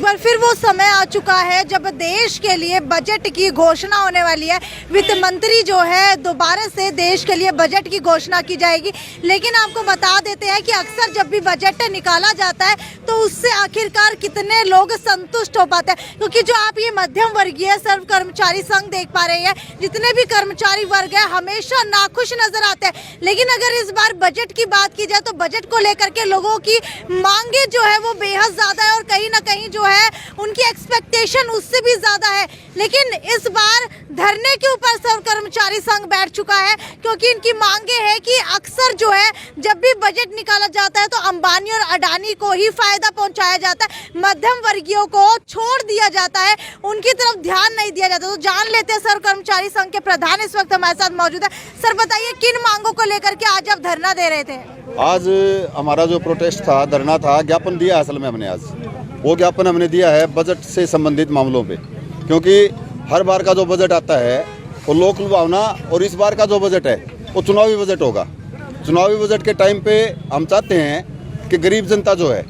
बार फिर वो समय आ चुका है जब देश के लिए बजट की घोषणा होने वाली है। वित्त मंत्री जो है दोबारा से देश के लिए बजट की घोषणा की जाएगी। लेकिन आपको बता देते हैं कि अक्सर जब भी बजट निकाला जाता है तो उससे आखिरकार कितने लोग संतुष्ट हो पाते हैं, क्योंकि जो आप ये मध्यम वर्गीय सर्व कर्मचारी संघ देख पा रहे हैं, जितने भी कर्मचारी वर्ग है हमेशा नाखुश नजर आते हैं। लेकिन अगर इस बार बजट की बात की जाए तो बजट को लेकर के लोगों की मांगे जो है वो बेहद ज्यादा है और कहीं ना कहीं जो है उनकी एक्सपेक्टेशन उससे भी ज्यादा है। लेकिन इस बार धरने के ऊपर सर्व कर्मचारी संघ बैठ चुका है, क्योंकि इनकी मांगे है कि अक्सर जो है जब भी बजट निकाला जाता है तो अंबानी और अडानी को ही फायदा पहुंचाया जाता है, मध्यम वर्गीयों को छोड़ दिया जाता है, उनकी तरफ ध्यान नहीं दिया जाता। तो जान लेते हैं सर्व कर्मचारी संघ के प्रधान इस वक्त हमारे साथ मौजूद है। सर बताइए, किन मांगों को लेकर के आज आप धरना दे रहे थे? आज हमारा जो प्रोटेस्ट था, धरना था, ज्ञापन दिया असल में हमने आज वो ज्ञापन हमने दिया है बजट से संबंधित मामलों पे, क्योंकि हर बार का जो बजट आता है वो लोक लुभावना, और इस बार का जो बजट है वो चुनावी बजट होगा। चुनावी बजट के टाइम पे हम चाहते हैं कि गरीब जनता जो है,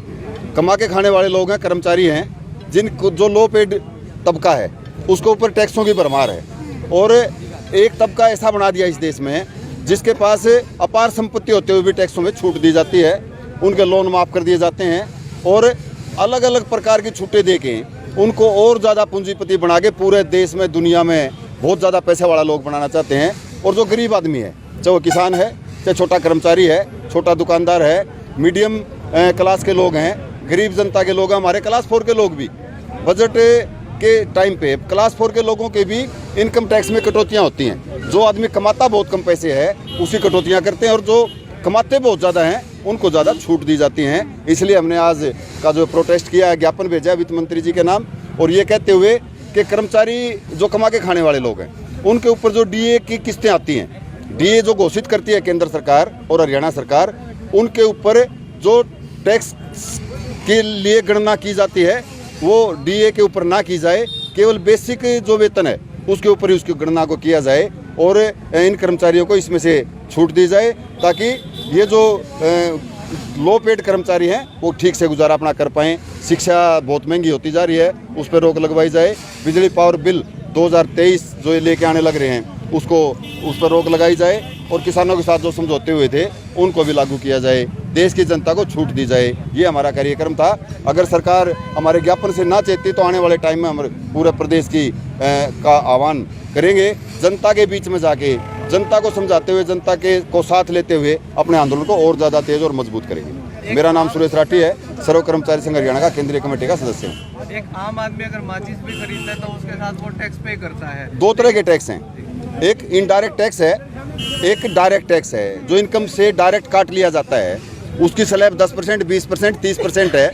कमा के खाने वाले लोग हैं, कर्मचारी हैं, जिनको जो लो पेड तबका है उसके ऊपर टैक्सों की भरमार है, और एक तबका ऐसा बना दिया इस देश में जिसके पास अपार संपत्ति होते हुए भी टैक्सों में छूट दी जाती है, उनके लोन माफ़ कर दिए जाते हैं, और अलग अलग प्रकार की छूटें दे के उनको और ज़्यादा पूंजीपति बना के पूरे देश में, दुनिया में बहुत ज़्यादा पैसे वाला लोग बनाना चाहते हैं। और जो गरीब आदमी है, चाहे वो किसान है, चाहे छोटा कर्मचारी है, छोटा दुकानदार है, मीडियम क्लास के लोग हैं, गरीब जनता के लोग हैं, हमारे क्लास 4 के लोग भी, बजट के टाइम पे क्लास 4 के लोगों के भी इनकम टैक्स में कटौतियाँ होती हैं। जो आदमी कमाता बहुत कम पैसे है उसी कटौतियाँ करते हैं, और जो कमाते बहुत ज़्यादा हैं उनको ज़्यादा छूट दी जाती हैं। इसलिए हमने आज का जो प्रोटेस्ट किया है, ज्ञापन भेजा है वित्त मंत्री जी के नाम, और ये कहते हुए कि कर्मचारी जो कमा के खाने वाले लोग हैं उनके ऊपर जो डीए की किस्तें आती हैं, डीए जो घोषित करती है केंद्र सरकार और हरियाणा सरकार, उनके ऊपर जो टैक्स के लिए गणना की जाती है वो डीए के ऊपर ना की जाए, केवल बेसिक जो वेतन है उसके ऊपर ही उसकी गणना को किया जाए, और इन कर्मचारियों को इसमें से छूट दी जाए, ताकि ये जो लो पेड कर्मचारी हैं वो ठीक से गुजारा अपना कर पाएँ। शिक्षा बहुत महंगी होती जा रही है, उस पर रोक लगवाई जाए। बिजली पावर बिल 2023 जो ये लेके आने लग रहे हैं उस पर रोक लगाई जाए, और किसानों के साथ जो समझौते हुए थे उनको भी लागू किया जाए, देश की जनता को छूट दी जाए। ये हमारा कार्यक्रम था। अगर सरकार हमारे ज्ञापन से ना चेती तो आने वाले टाइम में हम पूरे प्रदेश का आह्वान करेंगे, जनता के बीच में जाके जनता को समझाते हुए, जनता के को साथ लेते हुए अपने आंदोलन को और ज़्यादा तेज और मजबूत करेंगे। मेरा नाम सुरेश राठी है, सर्व कर्मचारी संघ हरियाणा का केंद्रीय कमेटी का सदस्य हूँ। एक आम आदमी अगर माचिस भी खरीदता है तो उसके साथ वो टैक्स पे करता है। 2 तरह के टैक्स हैं, एक इनडायरेक्ट टैक्स है, एक डायरेक्ट टैक्स है। जो इनकम से डायरेक्ट काट लिया जाता है उसकी स्लैब 10%, 20%, 30% है,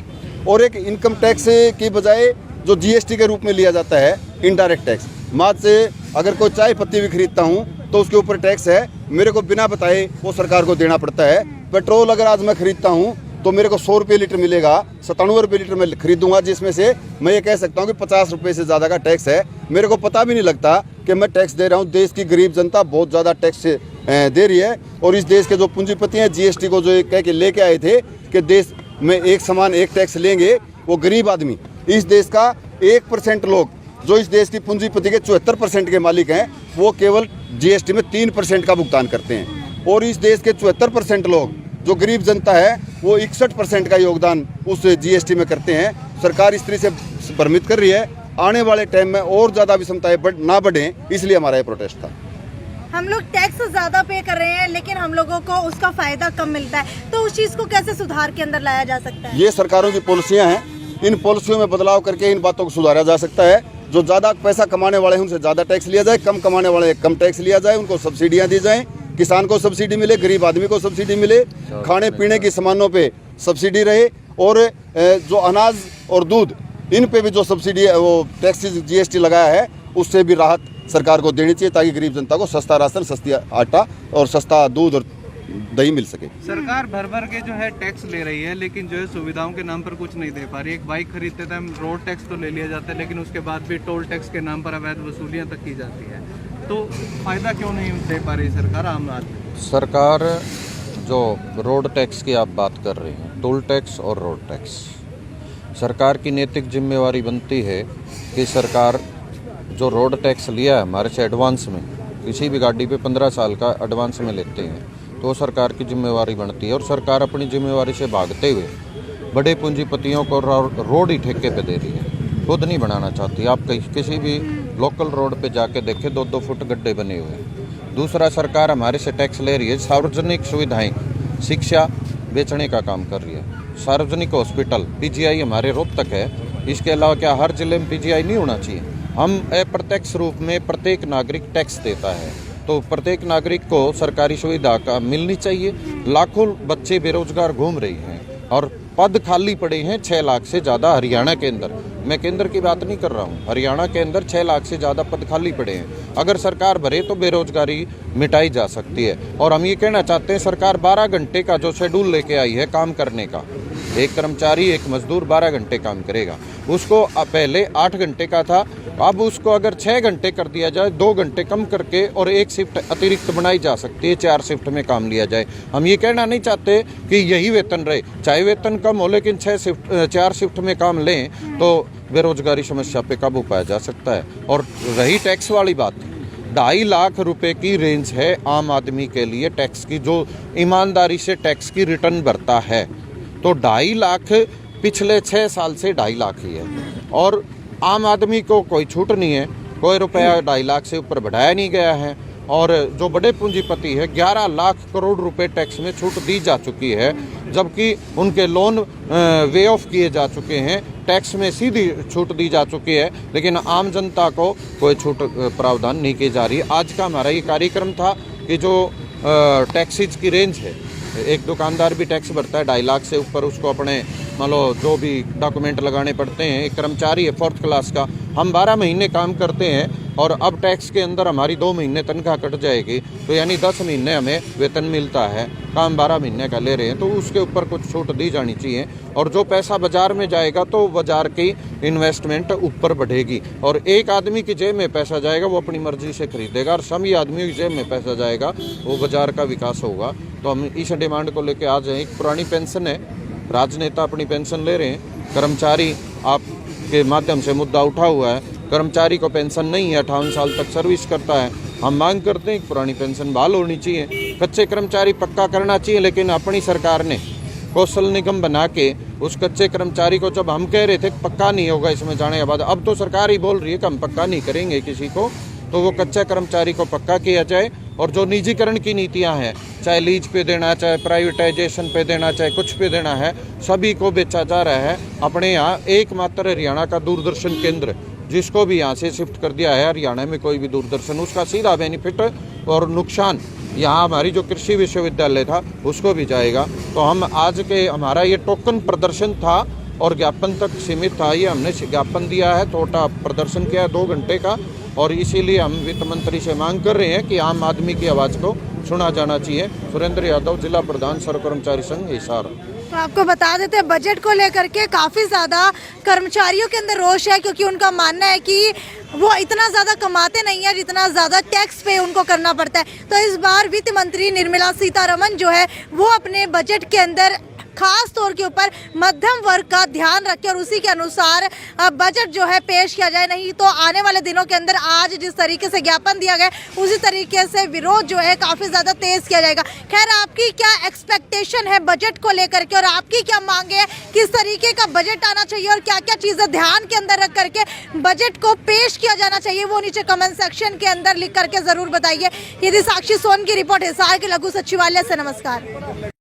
और एक इनकम टैक्स की बजाय जो जीएसटी के रूप में लिया जाता है इनडायरेक्ट टैक्स। मात्र से अगर कोई चाय पत्ती भी खरीदता हूँ तो उसके ऊपर टैक्स है, मेरे को बिना बताए वो सरकार को देना पड़ता है। पेट्रोल अगर आज मैं खरीदता हूँ तो मेरे को 100 रुपये लीटर मिलेगा, 97 रुपये लीटर मैं खरीदूंगा, जिसमें से मैं ये कह सकता हूँ कि 50 रुपये से ज़्यादा का टैक्स है। मेरे को पता भी नहीं लगता कि मैं टैक्स दे रहा हूँ। देश की गरीब जनता बहुत ज़्यादा टैक्स दे रही है, और इस देश के जो पूंजीपति हैं जीएसटी को जो कह के लेके आए थे कि देश में एक समान एक टैक्स लेंगे, वो गरीब आदमी, इस देश का 1% लोग जो इस देश की पूंजीपति के 74% के मालिक हैं, वो केवल जीएसटी में 3% का भुगतान करते हैं, और इस देश के 74% लोग जो गरीब जनता है वो 61% का योगदान उस जीएसटी में करते हैं। सरकार इस तरह से भ्रमित कर रही है, आने वाले टाइम में और ज़्यादा विषमताएं ना बढ़ें, इसलिए हमारा ये प्रोटेस्ट था। हम लोग टैक्स ज़्यादा पे कर रहे हैं लेकिन हम लोगों को उसका फ़ायदा कम मिलता है, तो उस चीज़ को कैसे सुधार के अंदर लाया जा सकता है? ये सरकारों की पॉलिसियाँ हैं, इन पॉलिसियों में बदलाव करके इन बातों को सुधारा जा सकता है। जो ज़्यादा पैसा कमाने वाले हैं उनसे ज़्यादा टैक्स लिया जाए, कम कमाने वाले कम टैक्स लिया जाए, उनको सब्सिडियाँ दी जाएँ, किसान को सब्सिडी मिले, गरीब आदमी को सब्सिडी मिले, खाने पीने की सामानों पे सब्सिडी रहे, और जो अनाज और दूध इन पे भी जो सब्सिडी वो टैक्स जीएसटी लगाया है उससे भी राहत सरकार को देनी चाहिए, ताकि गरीब जनता को सस्ता राशन, सस्ती आटा और सस्ता दूध और दही मिल सके। सरकार भर भर के जो है टैक्स ले रही है, लेकिन जो है सुविधाओं के नाम पर कुछ नहीं दे पा रही। एक बाइक खरीदते थे हम, रोड टैक्स तो ले लिया जाता है, लेकिन उसके बाद भी टोल टैक्स के नाम पर अवैध वसूलियाँ तक की जाती है। तो फायदा क्यों नहीं दे पा रही सरकार आम आदमी? सरकार जो रोड टैक्स की आप बात कर रहे हैं, टोल टैक्स और रोड टैक्स, सरकार की नैतिक जिम्मेवारी बनती है कि सरकार जो रोड टैक्स लिया है हमारे से एडवांस में, किसी भी गाड़ी पे 15 साल का एडवांस में लेते हैं, तो सरकार की जिम्मेवारी बनती है। और सरकार अपनी जिम्मेवारी से भागते हुए बड़े पूंजीपतियों को रोड ही ठेके पे दे रही है, खुद नहीं बनाना चाहती। आप किसी भी लोकल रोड पे जाके देखें 2-2 फुट गड्ढे बने हुए हैं। दूसरा, सरकार हमारे से टैक्स ले रही है, सार्वजनिक सुविधाएं, शिक्षा बेचने का काम कर रही है। सार्वजनिक हॉस्पिटल पीजीआई हमारे रोहतक है, इसके अलावा क्या हर जिले में पीजीआई नहीं होना चाहिए? हम अप्रत्यक्ष रूप में प्रत्येक नागरिक टैक्स देता है, तो प्रत्येक नागरिक को सरकारी सुविधा का मिलनी चाहिए। लाखों बच्चे बेरोजगार घूम रहे हैं और पद खाली पड़े हैं 6 लाख से ज़्यादा हरियाणा के अंदर। मैं केंद्र की बात नहीं कर रहा हूँ, हरियाणा के अंदर 6 लाख से ज़्यादा पद खाली पड़े हैं। अगर सरकार भरे तो बेरोजगारी मिटाई जा सकती है। और हम ये कहना चाहते हैं, सरकार 12 घंटे का जो शेड्यूल लेके आई है काम करने का, एक कर्मचारी एक मजदूर 12 घंटे काम करेगा, उसको पहले 8 घंटे का था, अब उसको अगर 6 घंटे कर दिया जाए, 2 घंटे कम करके और एक शिफ्ट अतिरिक्त बनाई जा सकती है, 4 शिफ्ट में काम लिया जाए। हम ये कहना नहीं चाहते कि यही वेतन रहे, चाहे वेतन कम हो लेकिन 4 शिफ्ट में काम लें तो बेरोजगारी समस्या पे काबू पाया जा सकता है। और रही टैक्स वाली बात, 2.5 लाख रुपए की रेंज है आम आदमी के लिए टैक्स की, जो ईमानदारी से टैक्स की रिटर्न भरता है। तो 2.5 लाख पिछले 6 साल से 2.5 लाख ही है और आम आदमी को कोई छूट नहीं है, कोई रुपया 2.5 लाख से ऊपर बढ़ाया नहीं गया है। और जो बड़े पूंजीपति है 11 लाख करोड़ रुपए टैक्स में छूट दी जा चुकी है, जबकि उनके लोन वे ऑफ किए जा चुके हैं, टैक्स में सीधी छूट दी जा चुकी है, लेकिन आम जनता को कोई छूट प्रावधान नहीं की जा रही। आज का हमारा ये कार्यक्रम था कि जो टैक्सेज की रेंज है, एक दुकानदार भी टैक्स भरता है 2.5 लाख से ऊपर, उसको अपने मान लो जो भी डॉक्यूमेंट लगाने पड़ते हैं। एक कर्मचारी है 4th क्लास का, हम 12 महीने काम करते हैं और अब टैक्स के अंदर हमारी 2 महीने तनख्वाह कट जाएगी, तो यानी 10 महीने हमें वेतन मिलता है, काम 12 महीने का ले रहे हैं, तो उसके ऊपर कुछ छूट दी जानी चाहिए। और जो पैसा बाजार में जाएगा तो बाजार की इन्वेस्टमेंट ऊपर बढ़ेगी, और एक आदमी की जेब में पैसा जाएगा वो अपनी मर्जी से खरीदेगा, और सभी आदमियों की जेब में पैसा जाएगा वो बाजार का विकास होगा। तो हम इस डिमांड को लेकर आज एक पुरानी पेंशन है, राजनेता अपनी पेंशन ले रहे हैं, कर्मचारी आपके माध्यम से मुद्दा उठा हुआ है, कर्मचारी को पेंशन नहीं है, 58 साल तक सर्विस करता है। हम मांग करते हैं कि पुरानी पेंशन बहाल होनी चाहिए, कच्चे कर्मचारी पक्का करना चाहिए। लेकिन अपनी सरकार ने कौशल निगम बना के उस कच्चे कर्मचारी को, जब हम कह रहे थे पक्का नहीं होगा इसमें जाने के बाद, अब तो सरकार ही बोल रही है कि हम पक्का नहीं करेंगे किसी को, तो वो कच्चा कर्मचारी को पक्का किया जाए। और जो निजीकरण की नीतियां हैं, चाहे लीज पे देना, चाहे प्राइवेटाइजेशन पे देना, चाहे कुछ पे देना है, सभी को बेचा जा रहा है। अपने यहाँ एकमात्र हरियाणा का दूरदर्शन केंद्र, जिसको भी यहाँ से शिफ्ट कर दिया है हरियाणा में कोई भी दूरदर्शन, उसका सीधा बेनिफिट और नुकसान यहाँ हमारी जो कृषि विश्वविद्यालय था उसको भी जाएगा। तो हम आज के हमारा ये टोकन प्रदर्शन था और ज्ञापन तक सीमित था, ये हमने ज्ञापन दिया है, छोटा प्रदर्शन किया है 2 घंटे का, और इसीलिए हम वित्त मंत्री से मांग कर रहे हैं कि आम आदमी की आवाज़ को सुना जाना चाहिए। सुरेंद्र यादव, जिला प्रधान सर्व कर्मचारी संघ हिसार। तो आपको बता देते हैं, बजट को लेकर के काफ़ी ज़्यादा कर्मचारियों के अंदर रोष है, क्योंकि उनका मानना है कि वो इतना ज़्यादा कमाते नहीं है जितना ज़्यादा टैक्स पे उनको करना पड़ता है। तो इस बार वित्त मंत्री निर्मला सीतारमण जो है वो अपने बजट के अंदर खास तौर के ऊपर मध्यम वर्ग का ध्यान रखे और उसी के अनुसार बजट जो है पेश किया जाए, नहीं तो आने वाले दिनों के अंदर आज जिस तरीके से ज्ञापन दिया गया उसी तरीके से विरोध जो है काफ़ी ज़्यादा तेज किया जाएगा। खैर, आपकी क्या एक्सपेक्टेशन है बजट को लेकर के और आपकी क्या मांगे है, किस तरीके का बजट आना चाहिए और क्या क्या चीज़ें ध्यान के अंदर रख करके बजट को पेश किया जाना चाहिए, वो नीचे कमेंट सेक्शन के अंदर लिख करके ज़रूर बताइए। यदि साक्षी सोन की रिपोर्ट हिसार के लघु सचिवालय से। नमस्कार।